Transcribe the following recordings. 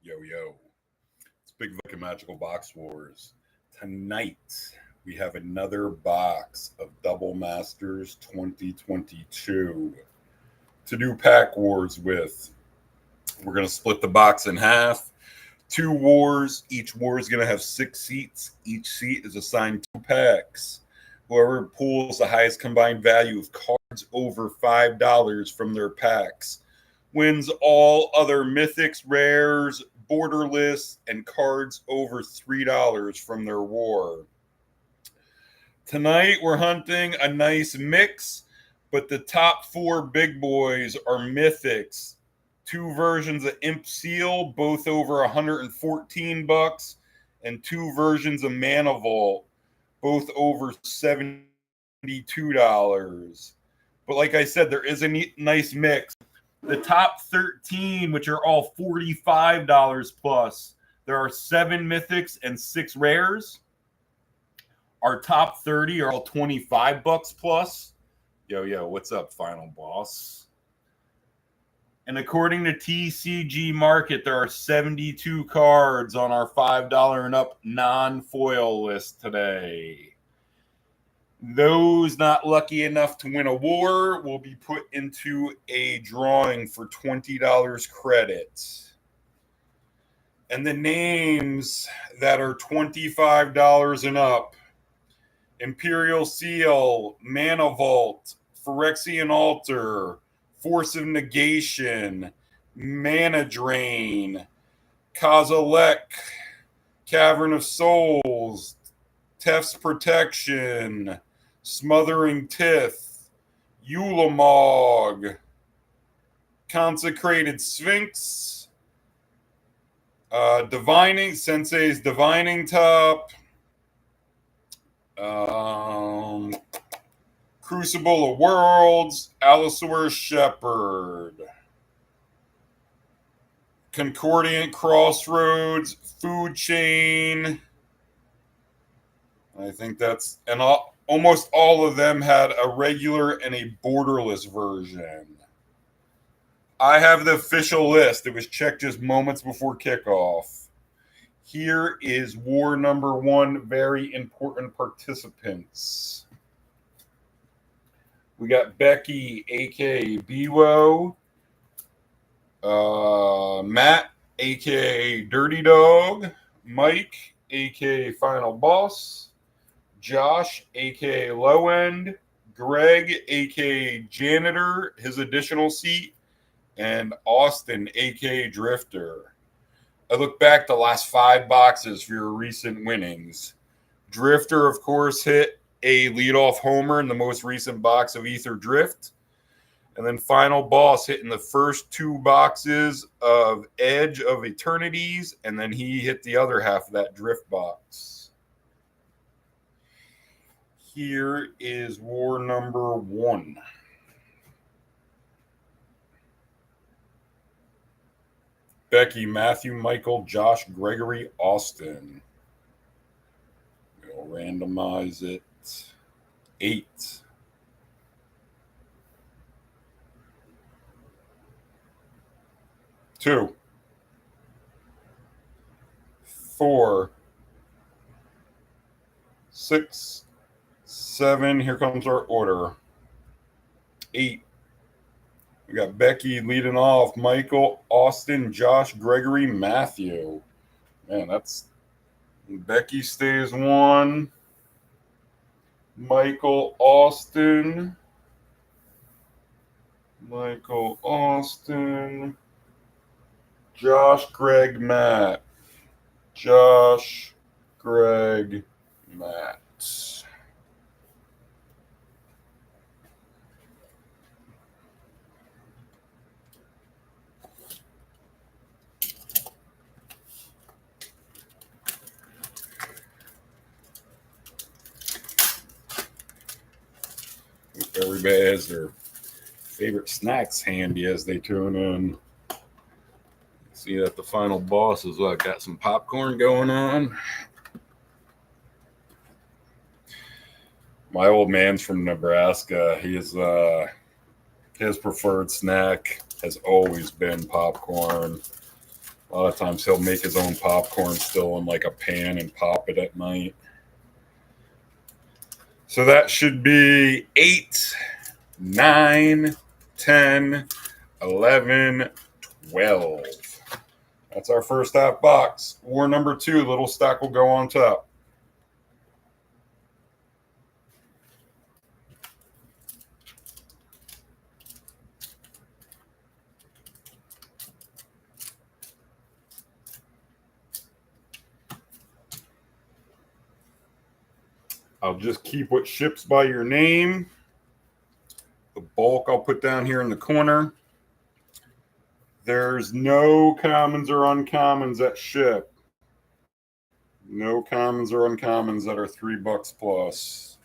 Yo, yo. It's Big Vic and Magical Box Wars. Tonight, we have another box of Double Masters 2022 to do pack wars with. We're going to split the box in half. 2 wars. Each war is going to have 6 seats. Each seat is assigned 2 packs. Whoever pulls the highest combined value of cards over $5 from their packs wins all other mythics, rares, borderless, and cards over $3 from their war. Tonight, we're hunting a nice mix, but the top 4 big boys are mythics. 2 versions of Imp Seal, both over $114, and 2 versions of Mana Vault, both over $72. But like I said, there is a nice mix. The top 13, which are all $45 plus, there are 7 mythics and 6 rares. Our top 30 are all $25 plus. Yo, what's up, Final Boss? And according to TCG Market, there are 72 cards on our $5 and up non-foil list today. Those not lucky enough to win a war will be put into a drawing for $20 credit. And the names that are $25 and up: Imperial Seal, Mana Vault, PhyrexianAltar, Force of Negation, Mana Drain, Kozilek, Cavern of Souls, Tef's Protection, Smothering Tithe, Ulamog, Consecrated Sphinx, Divining, Sensei's Divining Top, Crucible of Worlds, Allosaurus Shepherd, Concordant, Crossroads, Food Chain. I think that's, and almost all of them had a regular and a borderless version. I have the official list. It was checked just moments before kickoff. Here is war number 1, very important participants. We got Becky, a.k.a. Biwo, Matt, a.k.a. Dirty Dog, Mike, a.k.a. Final Boss, Josh, a.k.a. Low End, Greg, a.k.a. Janitor, his additional seat, and Austin, a.k.a. Drifter. I look back the last 5 boxes for your recent winnings. Drifter, of course, hit a leadoff homer in the most recent box of Ether Drift. And then Final Boss hit in the first 2 boxes of Edge of Eternities, and then he hit the other half of that Drift box. Here is war number 1. Becky, Matthew, Michael, Josh, Gregory, Austin. We'll randomize it. 8. 2. 4. 6. 7. Here comes our order. 8. We got Becky leading off. Michael, Austin, Josh, Gregory, Matthew. Man, that's... Becky stays 1. Michael, Austin. Michael, Austin. Josh, Greg, Matt. Josh, Greg, Matt. Everybody has their favorite snacks handy as they tune in. See that the Final Boss is got some popcorn going on. My old man's from Nebraska. His preferred snack has always been popcorn. A lot of times he'll make his own popcorn still in like a pan and pop it at night. So that should be 8, 9, 10, 11, 12. That's our first half box. War number 2, little stack will go on top. I'll just keep what ships by your name. The bulk I'll put down here in the corner. There's no commons or uncommons that ship. No commons or uncommons that are $3 plus.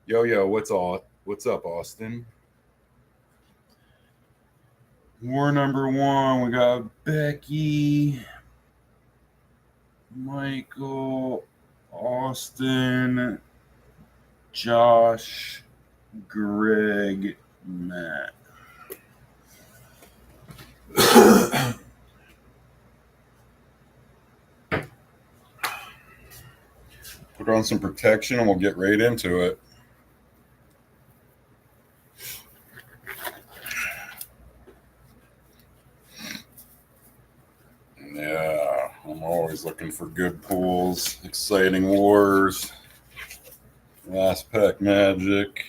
Yo, what's up, Austin? War number 1, we got Becky, Michael, Austin, Josh, Greg, Matt. Put on some protection and we'll get right into it. Yeah, I'm always looking for good pools, exciting wars, last pack magic.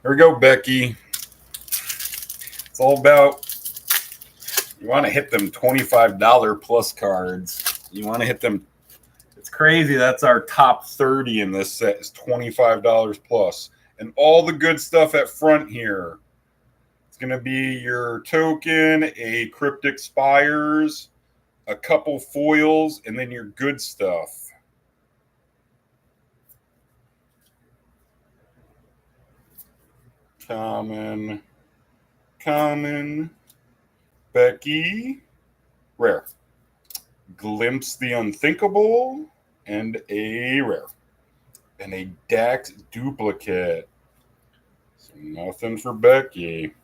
Here we go, Becky. It's all about, you want to hit them $25 plus cards. You want to hit them. It's crazy. That's our top 30 in this set is $25 plus. And all the good stuff at front here. It's going to be your token, a Cryptic Spires, a couple foils, and then your good stuff. Common, Becky, rare. Glimpse the Unthinkable, and a rare. And a Dax duplicate. So nothing for Becky.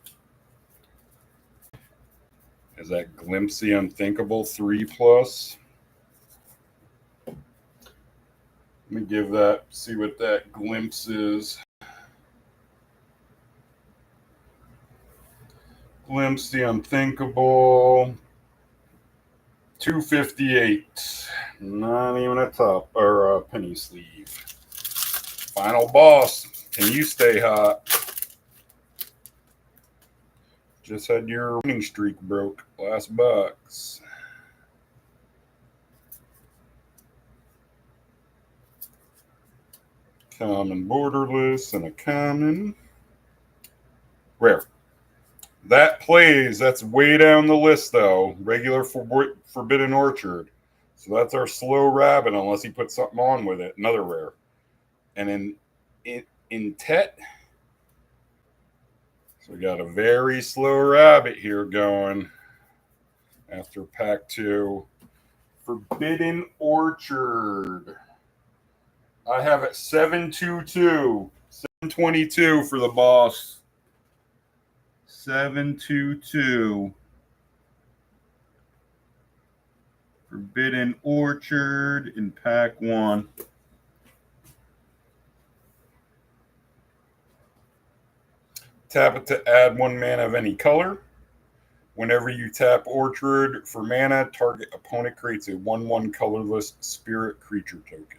Is that Glimpse the Unthinkable 3+? Let me give that, see what that glimpse is. Glimpse the Unthinkable, 258. Not even a top or a penny sleeve. Final boss. Can you stay hot? Just had your winning streak broke. Last box. Common Borderless and a common. Rare. That plays. That's way down the list, though. Regular Forbidden Orchard. So that's our slow rabbit, unless he puts something on with it. Another rare. And in Tet, so we got a very slow rabbit here going after pack 2. Forbidden Orchard. I have it 722. 722 for the boss. 722. Forbidden Orchard in pack 1. Tap it to add 1 mana of any color. Whenever you tap Orchard for mana, target opponent creates a 1/1 colorless spirit creature token.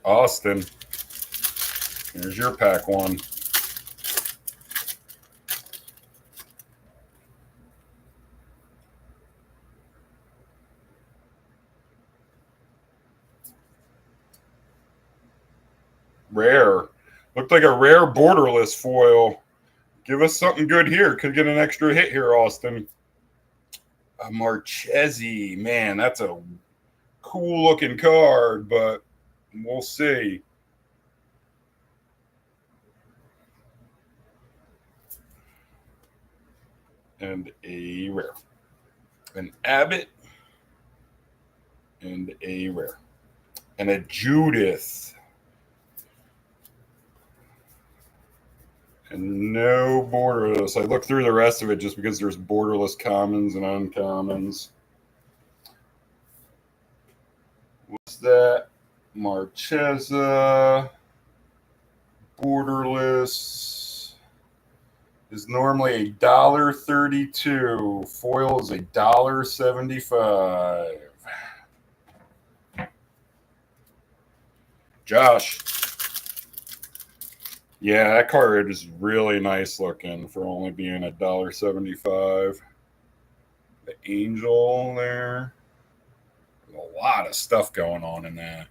Austin, here's your pack 1. Rare. Looked like a rare Borderless foil. Give us something good here. Could get an extra hit here, Austin. A Marchese. Man, that's a cool looking card, but we'll see. And a rare. An Abbott and a rare. and a Judith. And no Borderless. I looked through the rest of it just because there's Borderless commons and uncommons. What's that? Marchesa. Borderless is normally $1.32. Foil is $1.75. Josh. Yeah, that card is really nice looking for only being $1.75. The Angel there. There's a lot of stuff going on in that.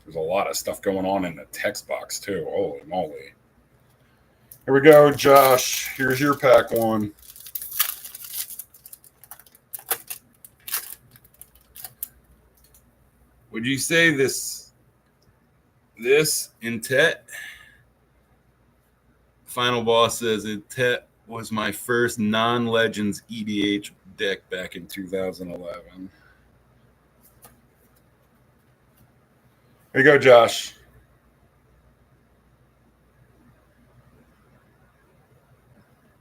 There's a lot of stuff going on in the text box too. Holy moly. Here we go, Josh. Here's your pack one. Would you say this Intet? Final Boss says Intet was my first non-Legends EDH deck back in 2011. Here you go, Josh.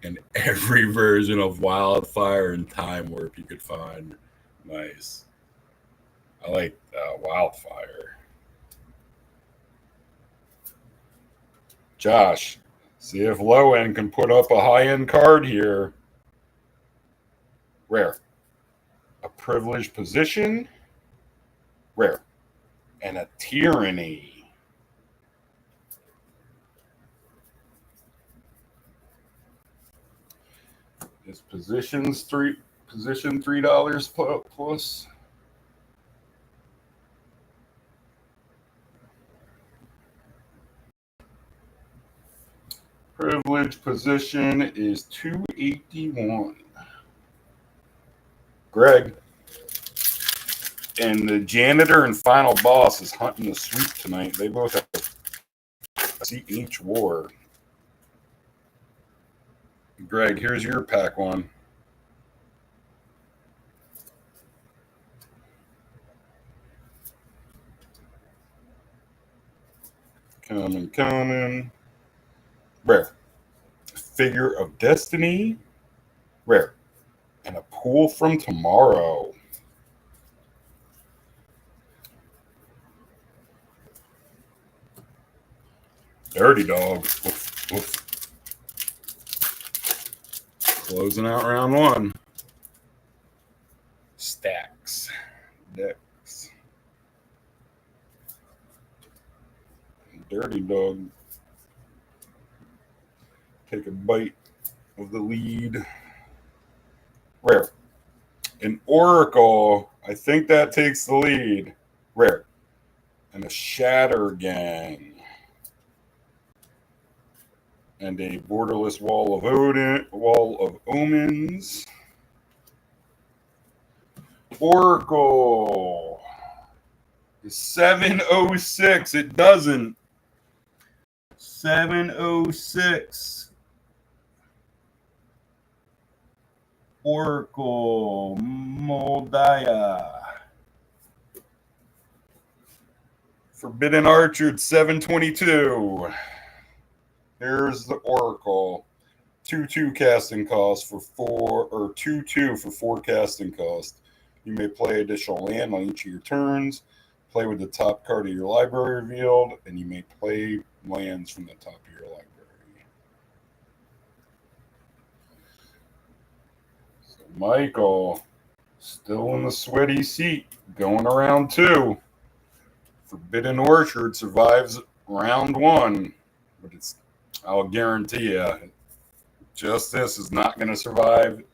And every version of Wildfire and Time Warp you could find. Nice. I like Wildfire. Josh, see if low end can put up a high end card here. Rare. A Privileged Position. Rare. And a Tyranny. Is position $3 plus. Privileged Position is $281. Greg. And the Janitor and Final Boss is hunting the sweep tonight. They both have a seat in each war. Greg, here's your pack one. Common. Rare. Figure of Destiny. Rare. And a Pool from Tomorrow. Dirty Dog. Oof, oof. Closing out round one. Stacks. Decks. Dirty Dog. Take a bite of the lead. Rare. An Oracle. I think that takes the lead. Rare. And a Shatter Gang. And a Borderless Wall of Omens. Oracle is 706. It doesn't. 706. Oracle Moldaya. Forbidden Archer 722. Here's the Oracle. 2/2 casting cost for 4, or 2/2 for 4 casting cost. You may play additional land on each of your turns. Play with the top card of your library revealed, and you may play lands from the top of your library. So Michael, still in the sweaty seat, going around 2. Forbidden Orchard survives round 1, but I'll guarantee you, Justice is not going to survive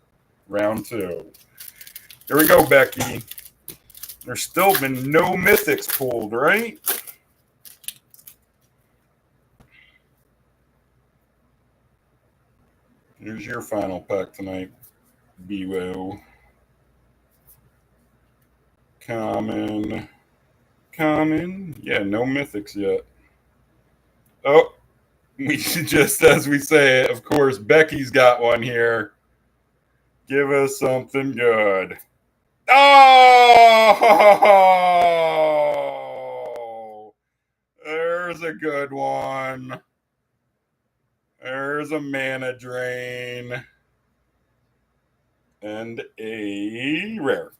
round 2. Here we go, Becky. There's still been no mythics pulled, right? Here's your final pack tonight, BWO. Common. Yeah, no mythics yet. Oh. We just as we say it, of course, Becky's got one here. Give us something good. Oh! There's a good one. There's a mana drain. And a rare.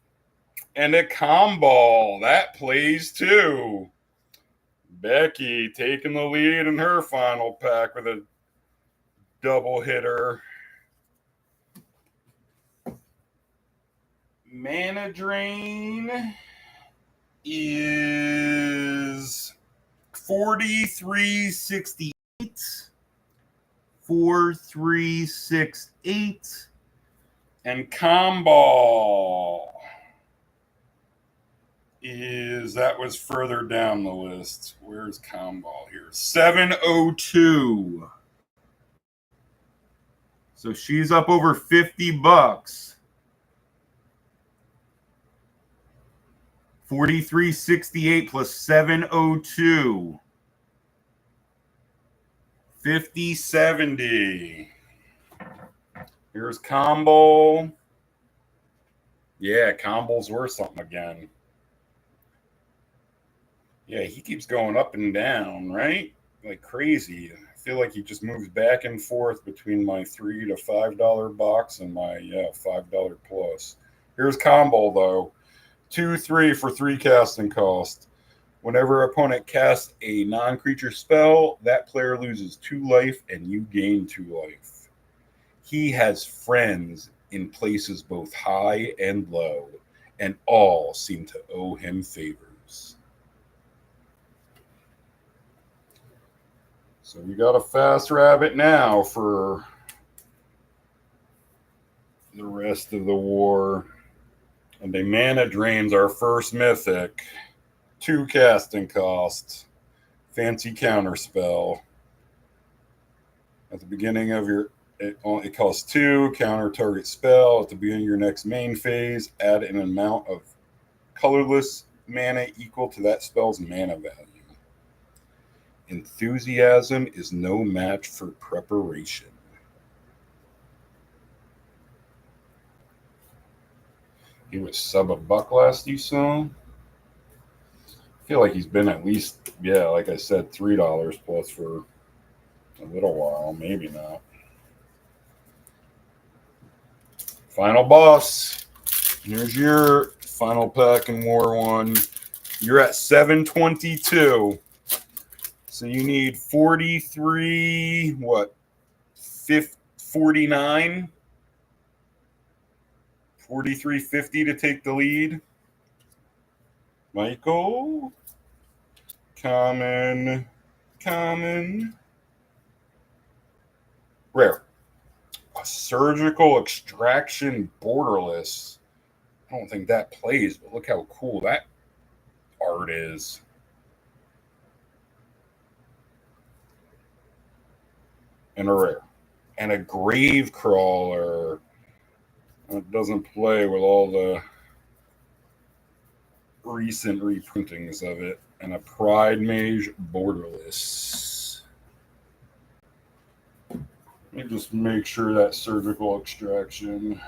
And a Kambal. That plays too. Becky taking the lead in her final pack with a double hitter. Mana drain is 4368. 4368. And Kambal is, that was further down the list. Where's Kambal here? 702. So she's up over $50. 4368 plus 702. 5070. Here's Kambal. Yeah, Kambal's worth something again. Yeah, he keeps going up and down, right? Like crazy. I feel like he just moves back and forth between my $3 to $5 box and my $5 plus. Here's Kambal though. 2/3 for 3 casting cost. Whenever opponent casts a non-creature spell, that player loses 2 life and you gain 2 life. He has friends in places both high and low, and all seem to owe him favors. So we got a fast rabbit now for the rest of the war. And a mana drains our first mythic. 2 casting cost. Fancy counter spell. At the beginning of your, it costs 2, counter target spell. At the beginning of your next main phase, add an amount of colorless mana equal to that spell's mana value. Enthusiasm is no match for preparation. He was sub $1 last you saw. I feel like he's been at least, yeah, like I said, $3 plus for a little while. Maybe not. Final boss. Here's your final pack in War 1. You're at 722. So you need 43, what? 49? 43.50 to take the lead. Michael. Common. Rare. A surgical extraction borderless. I don't think that plays, but look how cool that art is. And a rare. And a grave crawler. It doesn't play with all the recent reprintings of it. And a Pride Mage Borderless. Let me just make sure that surgical extraction.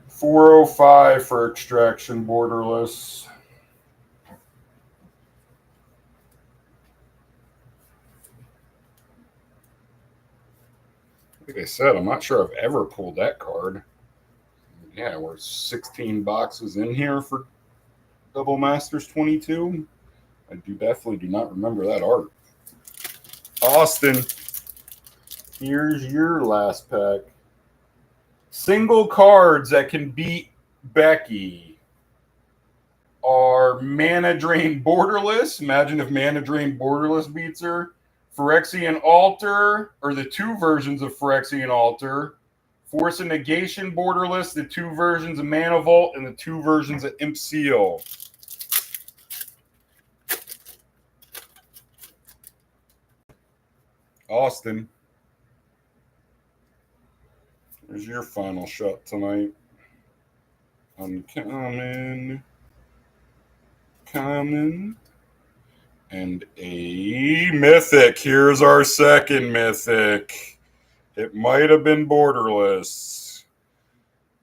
$405 for extraction borderless. Like I said, I'm not sure I've ever pulled that card. Yeah, we're 16 boxes in here for Double Masters 22. I definitely do not remember that art. Austin, here's your last pack. Single cards that can beat Becky are Mana Drain Borderless. Imagine if Mana Drain Borderless beats her. PhyrexianAltar, or the 2 versions of PhyrexianAltar. ForceNegation Borderless, the 2 versions of Mana Vault, and the 2 versions of Imp Seal. Austin, here's your final shot tonight. Uncommon. Common. And a mythic. Here's our second mythic. It might have been Borderless.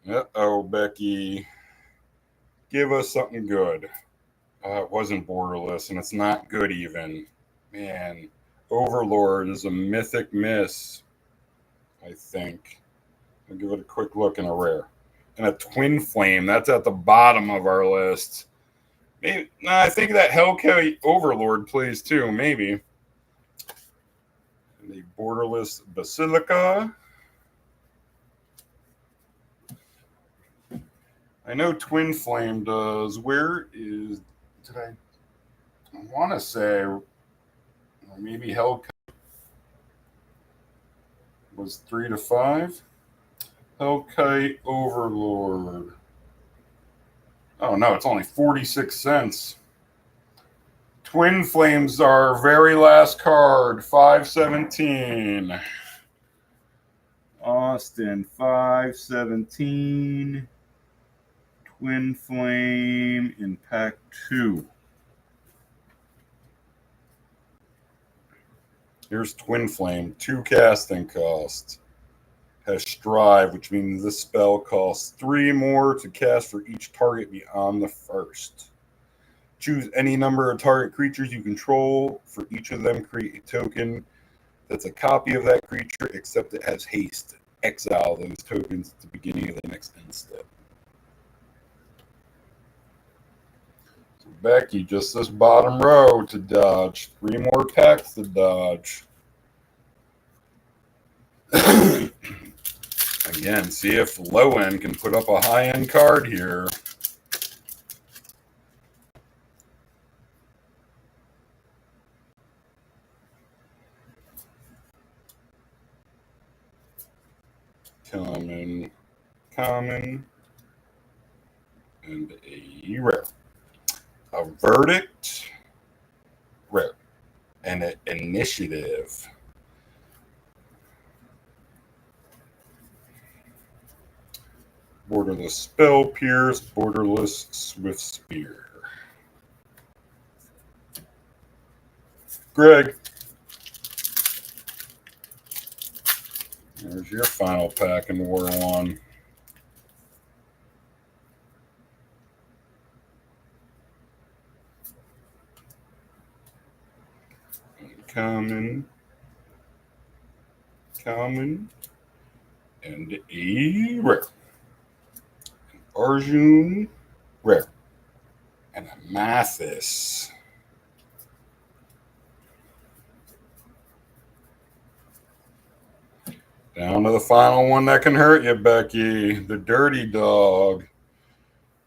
Uh-oh, Becky. Give us something good. It wasn't Borderless, and it's not good even. Man, Overlord is a mythic miss, I think. I'll give it a quick look in a rare. And a Twin Flame. That's at the bottom of our list. Maybe, I think that Hellcat Overlord plays too, maybe. And a Borderless Basilica. I know Twin Flame does. Where is... Did I want to say... Maybe Hellcat was 3 to 5. Hellkite Overlord. Oh no, it's only 46 cents. Twin Flames, our very last card, 517. Austin, 517. Twin Flame in pack 2. Here's Twin Flame, 2 casting cost. Has Strive, which means this spell costs 3 more to cast for each target beyond the first. Choose any number of target creatures you control. For each of them, create a token that's a copy of that creature, except it has haste. Exile those tokens at the beginning of the next end step. So Becky, just this bottom row to dodge. 3 more packs to dodge. Again, see if low end can put up a high end card here. Common, and a rare. A Verdict, rare. And an Initiative. Borderless Spell Pierce, Borderless Swift Spear. Greg. There's your final pack in War 1. Common, and a rare. An Arjun, rare. And a Mathis. Down to the final one that can hurt you, Becky. The Dirty Dog.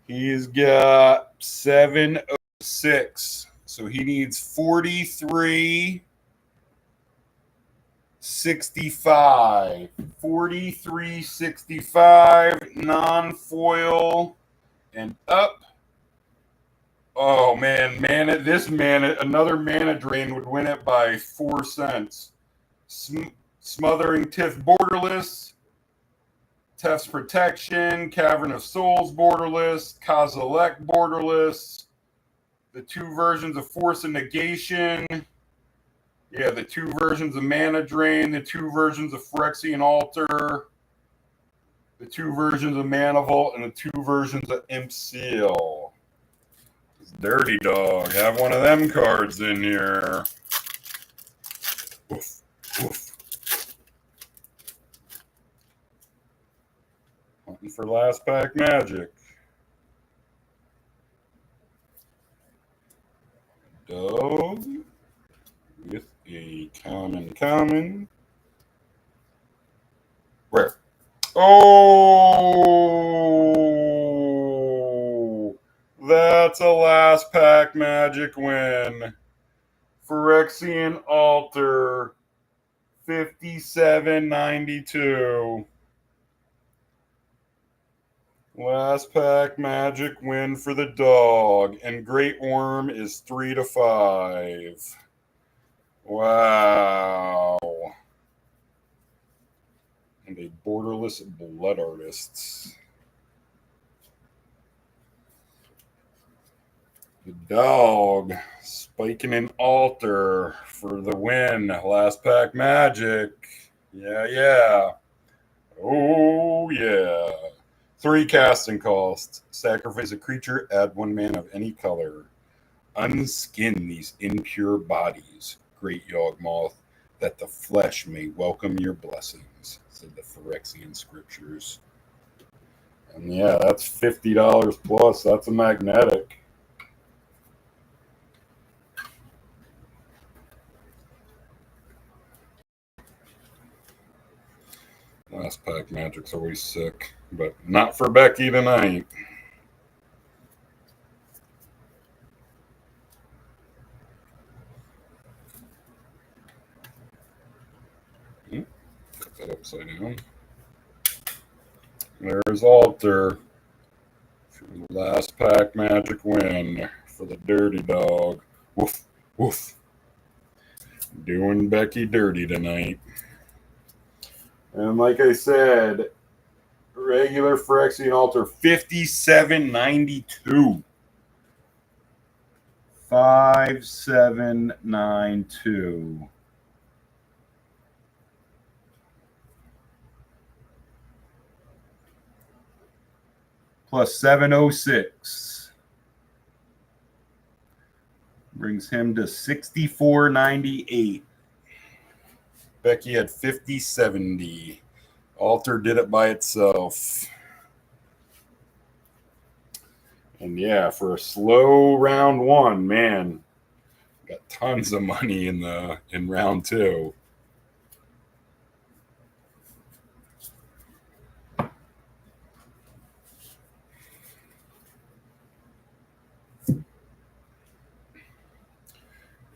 He's got 706. So he needs 43.65. 43.65. Non-foil. And up. Oh, man. Another Mana Drain would win it by 4 cents. Smothering Tithe Borderless, Tef's Protection, Cavern of Souls Borderless, Kozilek Borderless, the 2 versions of Negation, the 2 versions of Mana Drain, the 2 versions of PhyrexianAltar, the 2 versions of Mana Vault, and the 2 versions of Imp Seal. Dirty Dog, have one of them cards in here. Woof, woof. Hunting for last pack magic. Dog with a common. Rare. Oh, that's a last pack magic win. PhyrexianAltar, 57.92. Last pack magic win for the dog. And Great Worm is 3 to 5. Wow. And a Borderless Blood Artists. The dog spiking an altar for the win. Last pack magic. Yeah. Oh, yeah. 3 casting costs. Sacrifice a creature, add 1 mana of any color. Unskin these impure bodies, Great Yawgmoth, that the flesh may welcome your blessings, said the Phyrexian scriptures. And yeah, that's $50 plus. That's a magnetic. Last pack magic's always sick, but not for Becky tonight. Put that upside down. There's Altar. Last pack magic win for the dirty dog. Woof, woof. Doing Becky dirty tonight. And like I said, regular ForceNegation 5792. 5792. Plus 706. Brings him to 6498. Becky had 5070. Altar did it by itself. And yeah, for a slow round 1, man, got tons of money in round 2.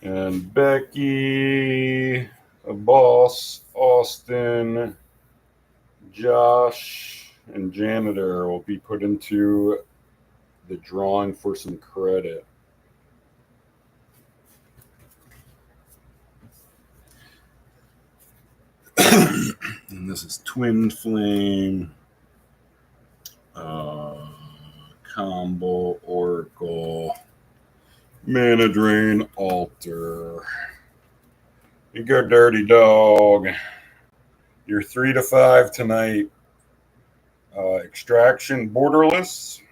And Becky, a boss, Austin, Josh, and Janitor will be put into the drawing for some credit. And this is Twin Flame, Combo, Oracle, Mana Drain, Altar. You go, dirty dog. You're 3 to 5 tonight. Extraction, Borderless,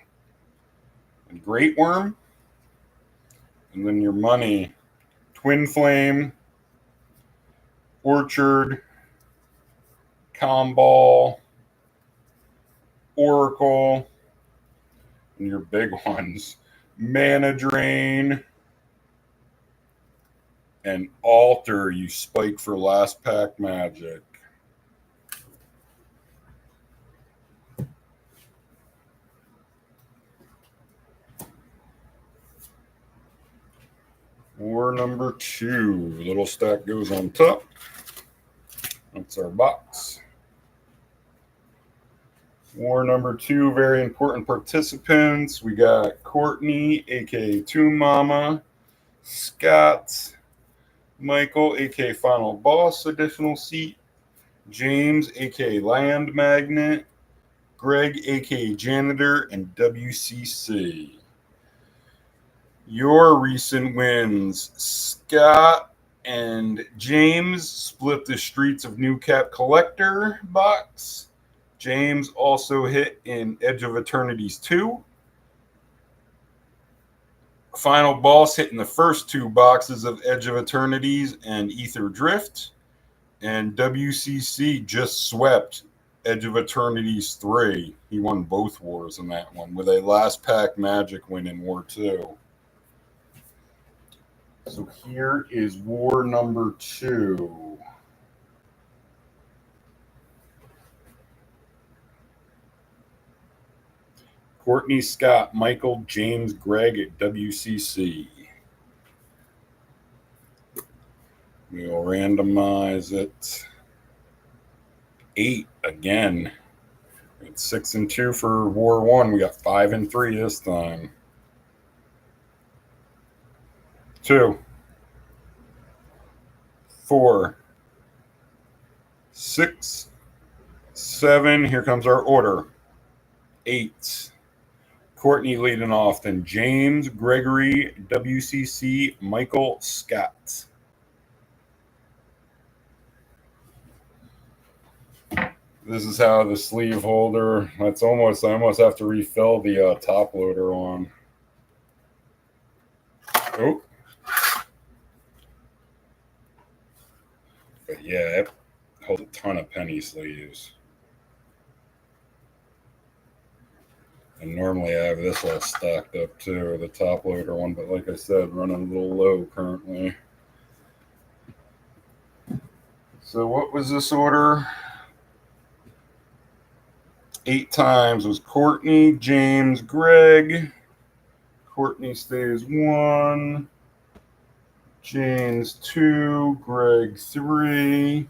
and Great Worm. And then your money, Twin Flame, Orchard, Kambal, Oracle, and your big ones, Mana Drain, and Altar. You spike for last pack magic. War number 2. Little stack goes on top. That's our box. War number 2, very important participants. We got Courtney, aka Tomb Mama, Scott, Michael, aka Final Boss, additional seat, James, aka Land Magnet, Greg, aka Janitor, and WCC. Your recent wins, Scott and James split the Streets of New Cap Collector box. James also hit in Edge of Eternities 2. Final Boss hit in the first 2 boxes of Edge of Eternities and Ether Drift. And WCC just swept Edge of Eternities 3. He won both wars in that one with a last pack magic win in War 2. So here is war number 2. Courtney, Scott, Michael, James, Greg at WCC. We'll randomize it. 8 again. It's 6 and 2 for War 1. We got 5 and 3 this time. 2, 4, 6, 7. Here comes our order. 8, Courtney leading off, then James, Gregory, WCC, Michael, Scott. This is how the sleeve holder, I almost have to refill the top loader on. Oh. But yeah, it holds a ton of penny sleeves. And normally I have this all stacked up too, the top loader one, but like I said, running a little low currently. So what was this order? 8 times was Courtney, James, Greg. Courtney stays 1. James 2. Greg 3.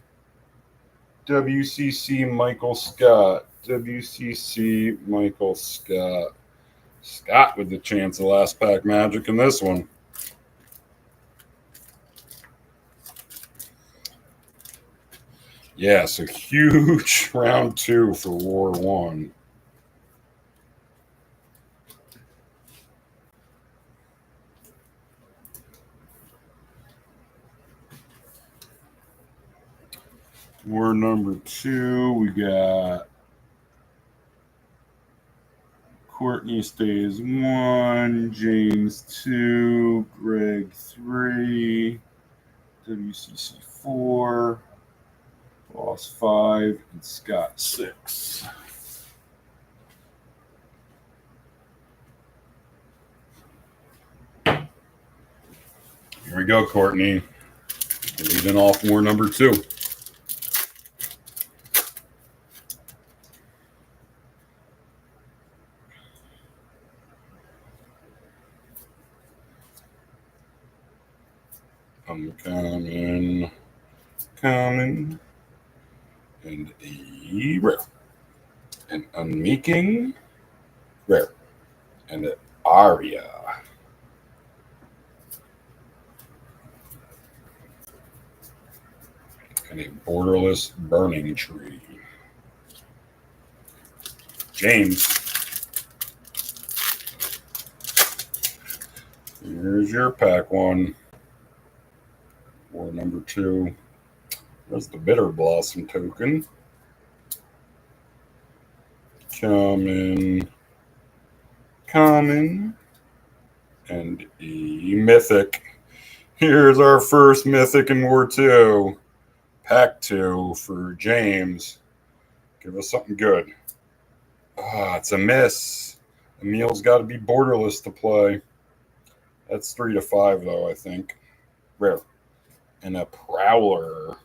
WCC Michael Scott. WCC Michael Scott. Scott with the chance of last pack magic in this one. Yeah, so huge round 2 for War 1. War number 2, we got Courtney stays 1, James 2, Greg 3, WCC 4, Boss 5, and Scott 6. Here we go, Courtney. Leading off war number 2. I'm coming, and a rare, and unmaking rare, and an aria. And a borderless burning tree. James, here's your pack 1. War number 2. There's the Bitter Blossom token. Common, and a mythic. Here's our first mythic in War 2. Pack 2 for James. Give us something good. It's a miss. Emil's got to be borderless to play. That's 3 to 5 though, I think. Rare. And a Prowler.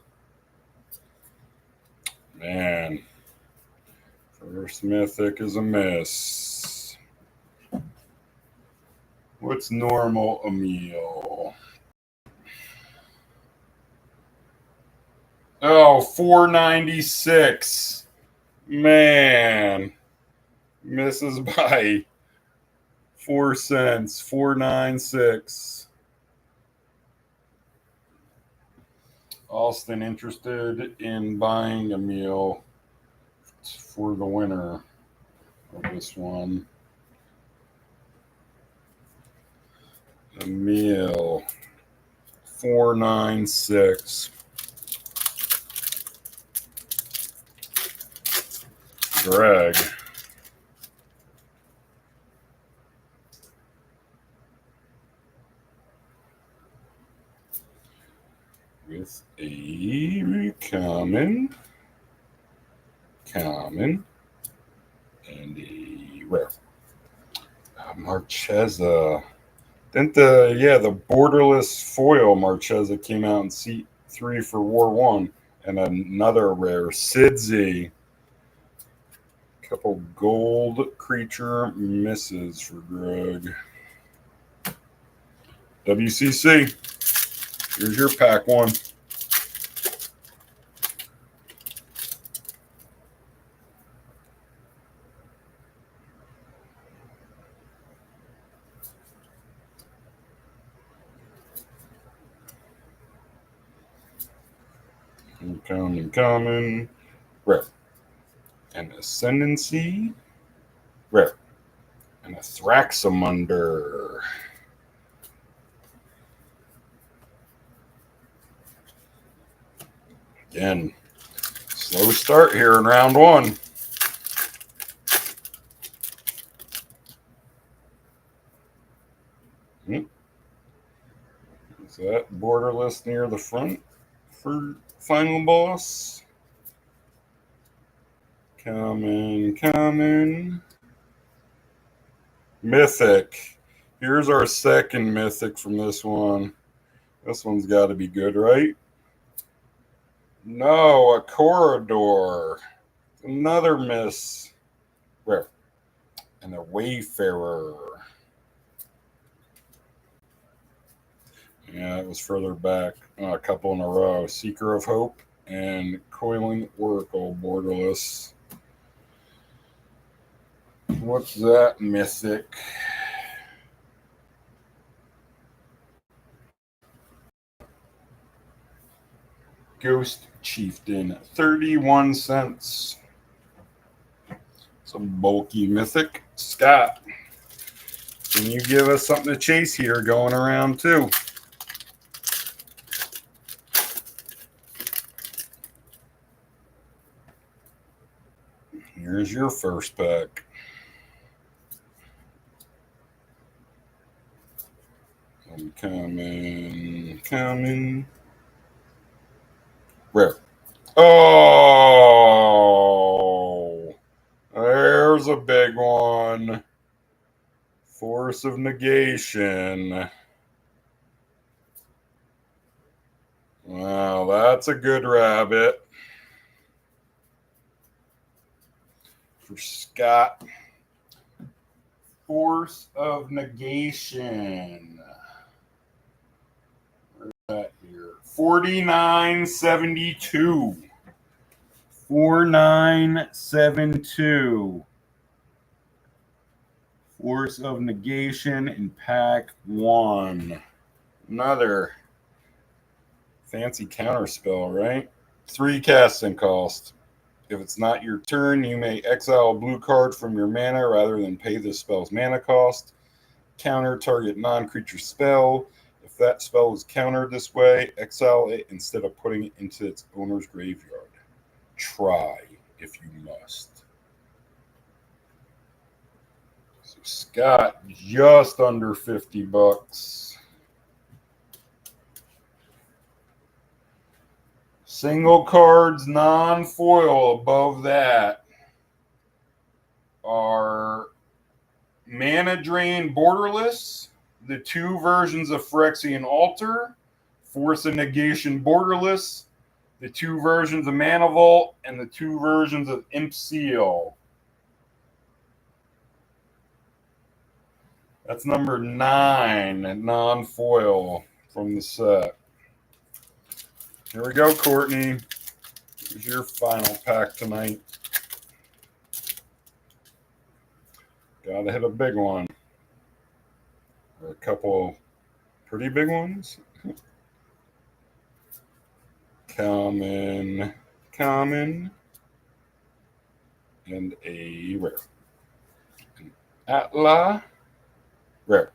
Man. First mythic is a miss. What's normal, Emil? Oh, 496. Man. Misses by 4 cents. 496. Austin interested in buying a meal for the winner of this one. A meal. 496. Greg. With a common, and a rare. Marchesa. Didn't the borderless foil Marchesa came out in seat 3 for War 1, and another rare Sidzi. Couple gold creature misses for Greg. WCC. Here's your pack 1. Common, rare. And Ascendancy, rare. And a Thraxamunder. Again, slow start here in round one. Is that Borderless near the front for final boss? Coming. Mythic. Here's our second Mythic from this one. This one's got to be good, right? No, a Corridor. Another miss. Rare. And a Wayfarer. Yeah, it was further back. A couple in a row. Seeker of Hope and Coiling Oracle, Borderless. What's that Mythic? Ghost Chieftain, 31 cents. Some bulky Mythic. Scott, can you give us something to chase here going around two? Here's your first pack. I'm coming. Rare. Oh, there's a big one. Force of Negation. Wow, that's a good rabbit. For Scott. Force of Negation. Where's that here? 49.72. 4972. Force of Negation in pack one. Another fancy counter spell, right? 3 casting cost. If it's not your turn, you may exile a blue card from your mana rather than pay the spell's mana cost. Counter target non-creature spell. If that spell is countered this way, exile it instead of putting it into its owner's graveyard. Try if you must. So Scott, just under $50. Single cards, non-foil above that are Mana Drain Borderless, the 2 versions of PhyrexianAltar, Force of Negation Borderless, the 2 versions of Mana Vault, and the 2 versions of Imp Seal. That's number 9, non-foil from the set. Here we go, Courtney. Here's your final pack tonight. Gotta hit a big one. Or a couple pretty big ones. Common. And a rare. An Atla. Rare.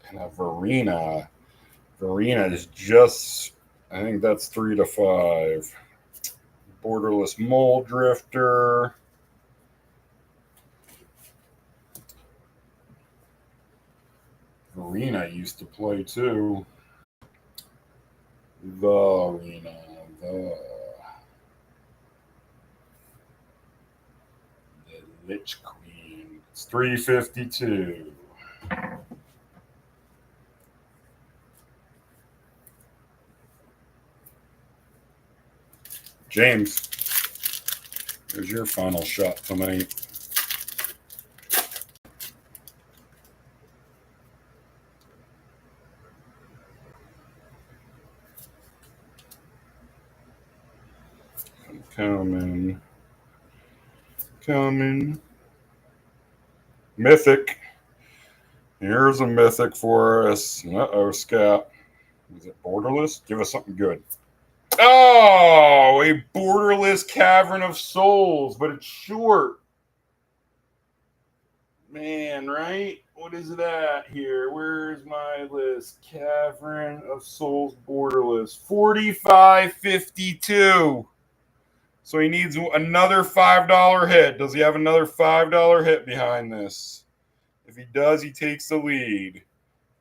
And a Verena. Verena is just... I think that's 3 to 5. Borderless Mole Drifter. Verena used to play too. The Lich Queen. It's 352. James, here's your final shot tonight. Coming. Mythic. Here's a Mythic for us. Uh-oh, Scott. Is it Borderless? Give us something good. Oh, a Borderless Cavern of Souls, but it's short. Man, right? What is it at here? Where's my list? Cavern of Souls Borderless. 45.52. So he needs another $5 hit. Does he have another $5 hit behind this? If he does, he takes the lead.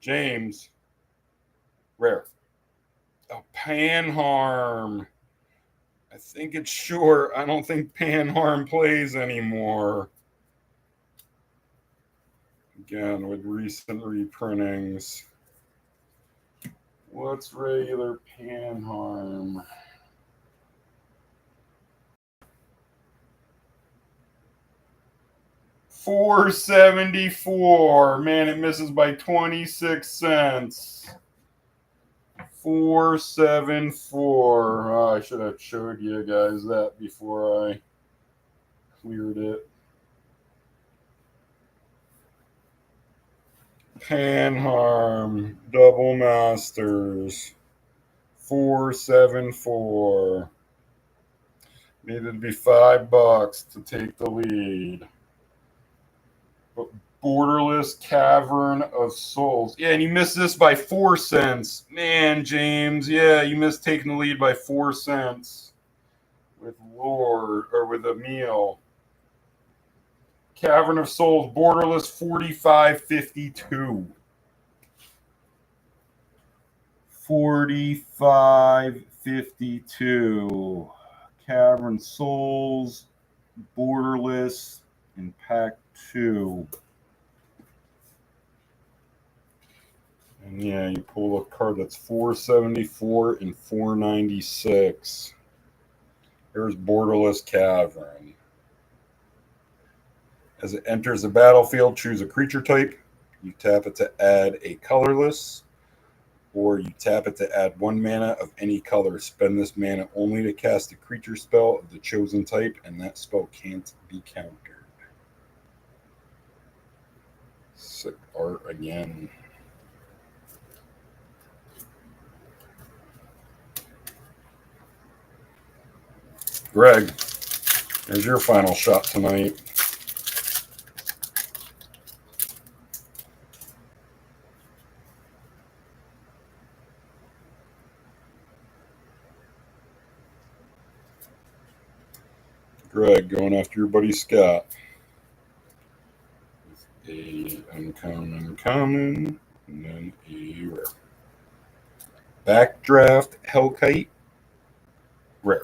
James. Rare. A Panharm. I think it's short. I don't think Panharm plays anymore. Again, with recent reprintings. What's regular Panharm? $4.74. Man, it misses by 26 cents. 474. Oh, I should have showed you guys that before I cleared it. Panharm Double Masters. 474. Needed to be $5 to take the lead. But Borderless Cavern of Souls. Yeah, and you missed this by 4 cents. Man, James. Yeah, you missed taking the lead by 4 cents. With Lord, or with Emil. Cavern of Souls, Borderless, 45.52. 45.52. Cavern Souls, Borderless, in pack 2. And yeah, you pull a card that's 474 and 496. Here's Borderless Cavern. As it enters the battlefield, choose a creature type. You tap it to add a colorless, or you tap it to add 1 mana of any color. Spend this mana only to cast a creature spell of the chosen type, and that spell can't be countered. Sick art again. Greg, here's your final shot tonight. Greg going after your buddy Scott. With a uncommon, and then a rare. Backdraft Hellkite, rare.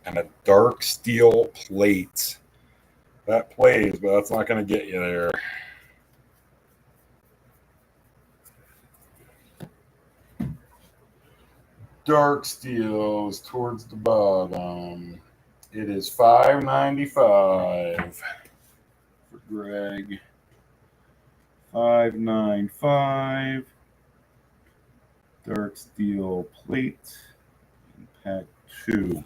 And a dark steel plate. That plays, but that's not going to get you there. Dark steel is towards the bottom. It is $5.95 for Greg. $5.95. Dark steel plate. In pack 2.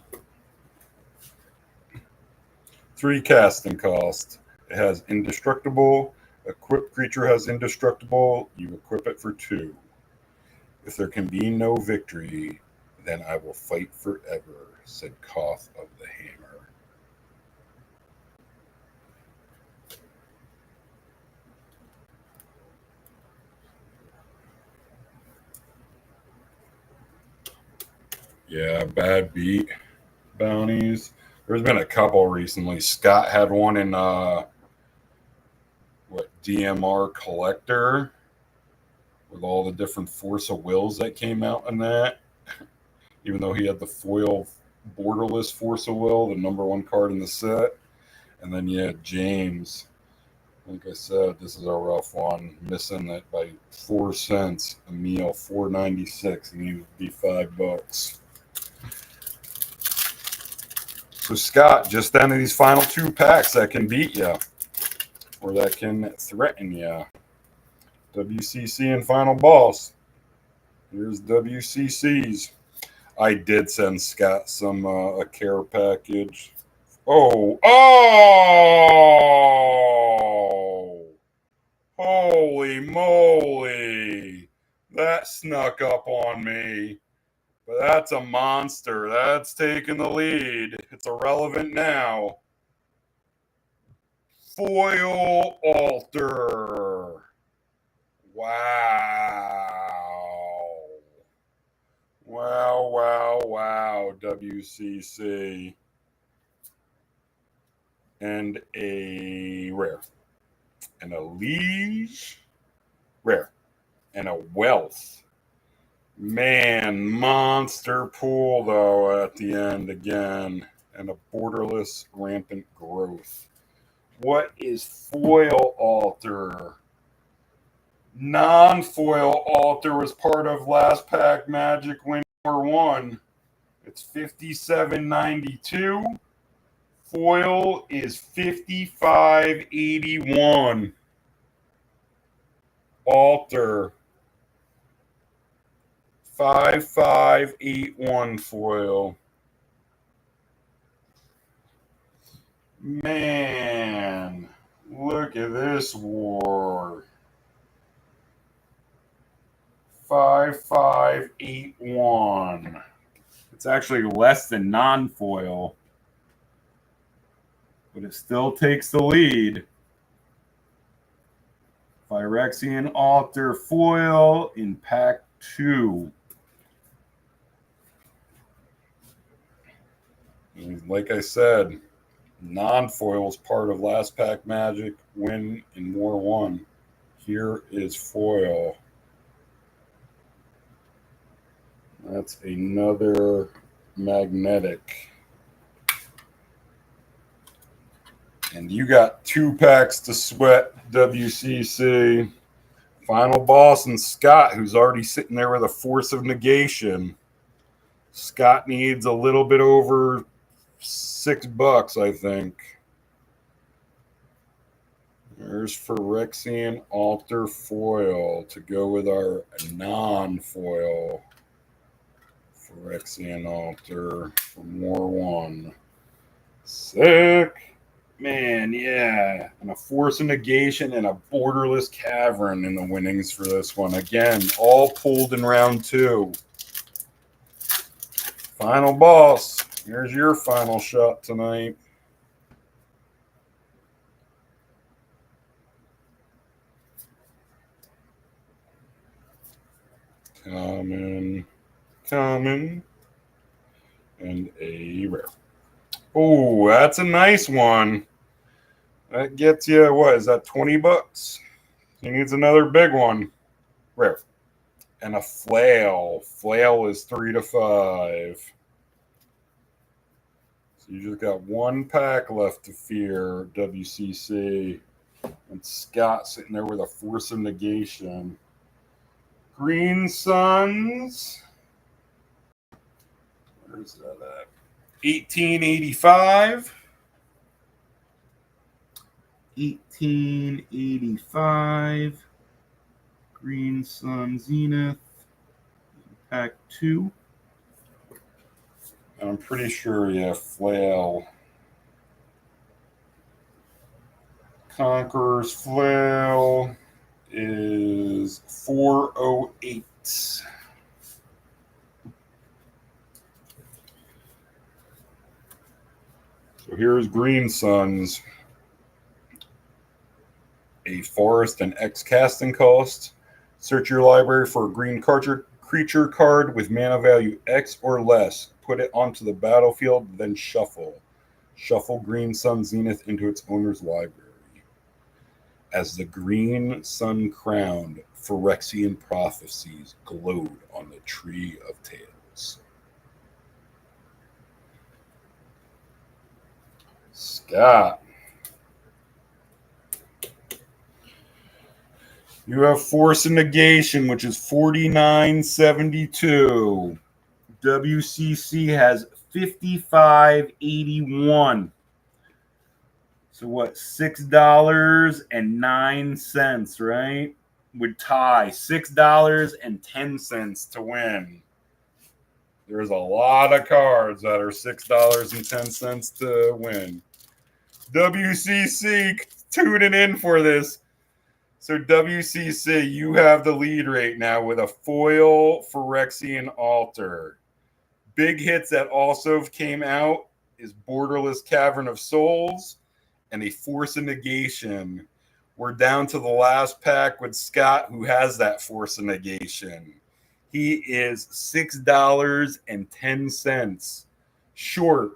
3 casting cost. It has indestructible. Equipped creature has indestructible. You equip it for 2. If there can be no victory, then I will fight forever, said Koth of the Hammer. Yeah, bad beat bounties. There's been a couple recently. Scott had one in DMR Collector with all the different Force of Wills that came out in that. Even though he had the foil Borderless Force of Will, the #1 card in the set. And then you had James. Like I said, this is a rough one. Missing it by 4 cents. Emil, 4.96. He needs to be $5. So Scott, just down to these final 2 packs that can beat you, or that can threaten you. WCC and Final Boss. Here's WCC's. I did send Scott some a care package. Oh! Holy moly! That snuck up on me. But that's a monster. That's taking the lead. It's irrelevant now. foil altar. Wow. Wow, wow, wow, WCC. And a rare. And a liege. Rare. And a wealth. Man, monster pool, though, at the end again. And a borderless rampant growth. What is foil altar? Non-foil altar was part of last pack Magic win number 1. It's 57.92. Foil is 55.81. Altar 5581 foil. Man, look at this war. 5581. It's actually less than non-foil, but it still takes the lead. PhyrexianAltar foil in pack 2. And like I said, non-foil is part of last pack Magic win in War 1. Here is foil. That's another magnetic. And you got 2 packs to sweat, WCC. Final boss and Scott, who's already sitting there with a Force of Negation. Scott needs a little bit over $6, I think. There's PhyrexianAltar foil to go with our non-foil PhyrexianAltar from War 1. Sick. Man, yeah. And a Force of Negation and a Borderless Cavern in the winnings for this one. Again, all pulled in round 2. Final boss. Here's your final shot tonight. Common, and a rare. Oh, that's a nice one. That gets you, what is that, $20? He needs another big one. Rare. And a flail. Flail is 3 to 5. So you just got 1 pack left to fear, WCC. And Scott sitting there with a Force of Negation. Green Suns. Where's that at? 1885. 1885. Green Sun Zenith. Pack 2. I'm pretty sure, yeah, Flail. Conqueror's Flail is 408. So here's Green Suns. A forest and X casting cost. Search your library for a green creature card with mana value X or less. Put it onto the battlefield, then shuffle. Shuffle Green Sun Zenith into its owner's library. As the green sun crowned, Phyrexian prophecies glowed on the Tree of Tales. Scott. You have Force and Negation, which is 49.72. WCC has 55.81. So what? $6.09, right? Would tie $6.10 to win. There's a lot of cards that are $6.10 to win. WCC tuning in for this. So WCC, you have the lead right now with a foil PhyrexianAltar. Big hits that also came out is Borderless Cavern of Souls and a Force of Negation. We're down to the last pack with Scott, who has that Force of Negation. He is $6.10 short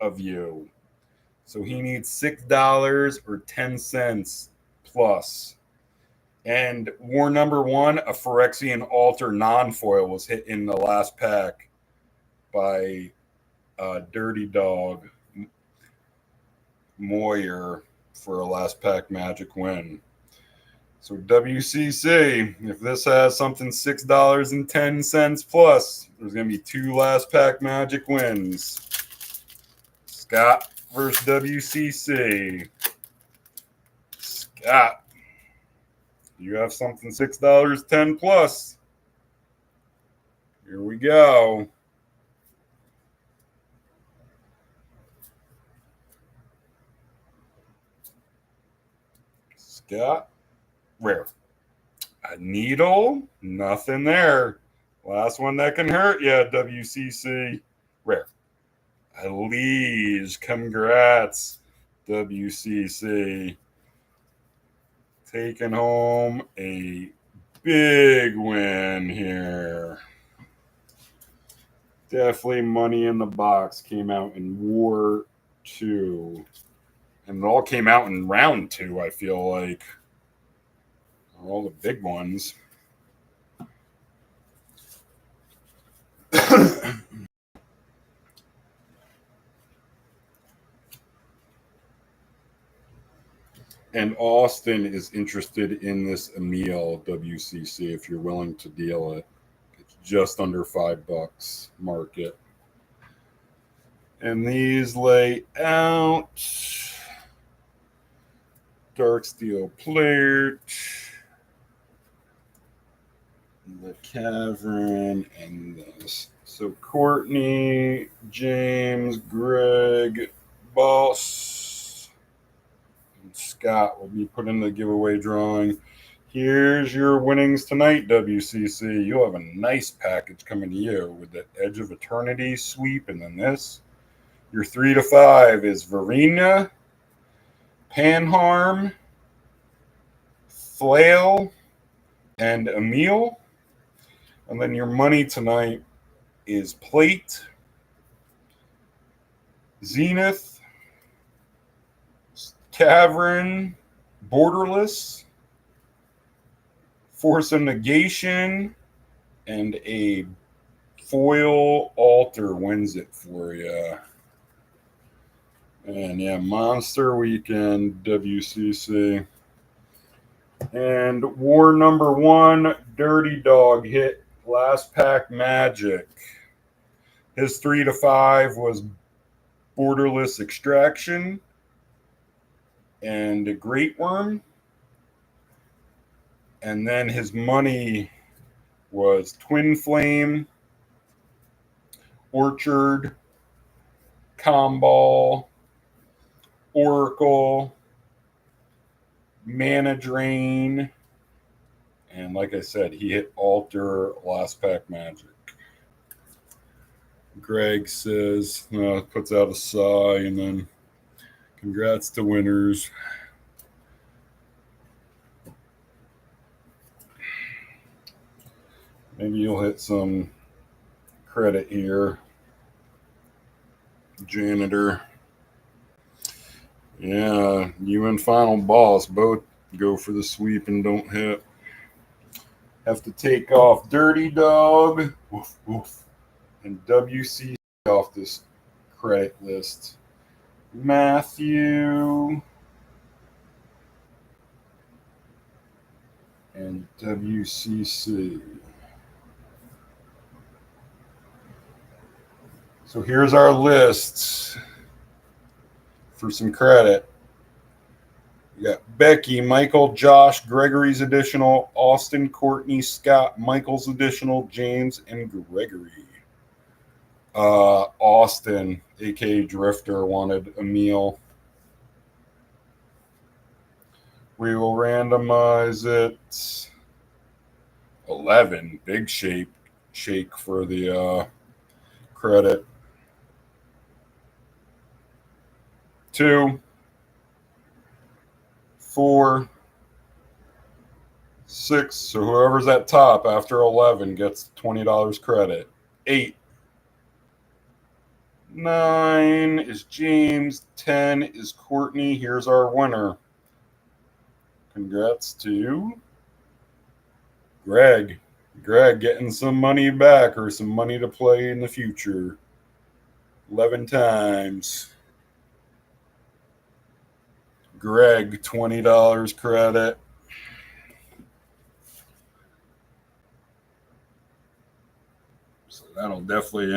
of you. So he needs $6.10 plus. And war number one, a PhyrexianAltar non-foil was hit in the last pack by Dirty Dog Moyer for a last pack magic win. So WCC, if this has something $6.10 plus, there's going to be 2 last pack magic wins. Scott versus WCC. Scott, you have something $6.10 plus. Here we go. Scott, rare. A needle, nothing there. Last one that can hurt you, WCC, rare. A Liege, congrats, WCC. Taking home a big win here. Definitely money in the box. Came out in War 2. And it all came out in round 2, I feel like. All the big ones. And Austin is interested in this Emil WCC if you're willing to deal it. It's just under $5 market. And these lay out dark steel plate, the Cavern, and this. So Courtney, James, Greg, Boss, and Scott will be put in the giveaway drawing. Here's your winnings tonight, WCC. You'll have a nice package coming to you with the Edge of Eternity sweep, and then this. Your 3 to 5 is Verena, Panharm, Flail, and Emil. And then your money tonight is Plate, Zenith, Cavern, Borderless, Force of Negation, and a foil altar wins it for you. And yeah, Monster Weekend, WCC. And war number 1, Dirty Dog hit last pack magic. His 3 to 5 was Borderless Extraction and a Great Worm. And then his money was Twin Flame, Orchard, Kambal, Oracle, Mana Drain, and like I said, he hit Altar last pack magic. Greg says, puts out a sigh, and then congrats to winners. Maybe you'll hit some credit here. Janitor. Yeah, you and Final Boss both go for the sweep and don't hit. Have to take off Dirty Dog, woof, woof, and WC off this credit list. Matthew and WCC. So here's our lists for some credit. We got Becky, Michael, Josh, Gregory's additional, Austin, Courtney, Scott, Michael's additional, James, and Gregory. Austin, aka Drifter, wanted Emil. We will randomize it. 11, big shake for the credit. 2, 4, 6. So whoever's at top after 11 gets $20 credit. 8. 9 is James. 10 is Courtney. Here's our winner. Congrats to Greg. Greg getting some money back or some money to play in the future. 11 times. Greg, $20 credit. So that'll definitely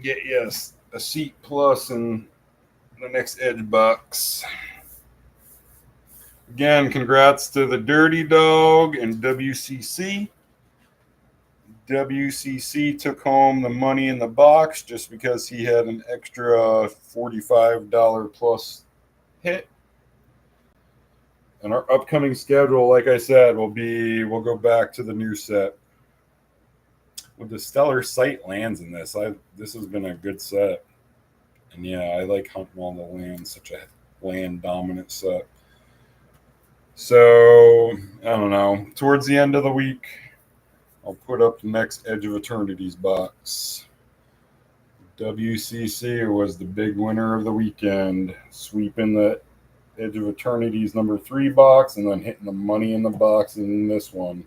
get you a seat plus in the next Edge box. Again, congrats to the Dirty Dog and WCC. WCC took home the money in the box just because he had an extra $45 plus hit. And our upcoming schedule, like I said, we'll go back to the new set. With the Stellar Sight lands in this, this has been a good set. And yeah, I like hunting on the land, such a land dominant set. So, I don't know. Towards the end of the week, I'll put up the next Edge of Eternities box. WCC was the big winner of the weekend, sweeping the Edge of Eternities number 3 box and then hitting the money in the box in this one.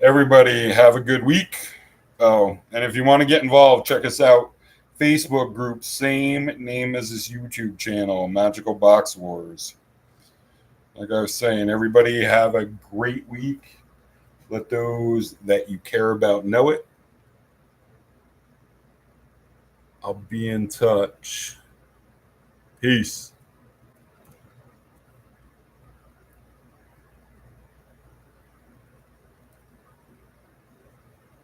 Everybody have a good week. Oh, and if you want to get involved, check us out. Facebook group, same name as this YouTube channel, Magical Box Wars. Like I was saying, everybody have a great week. Let those that you care about know it. I'll be in touch. Peace.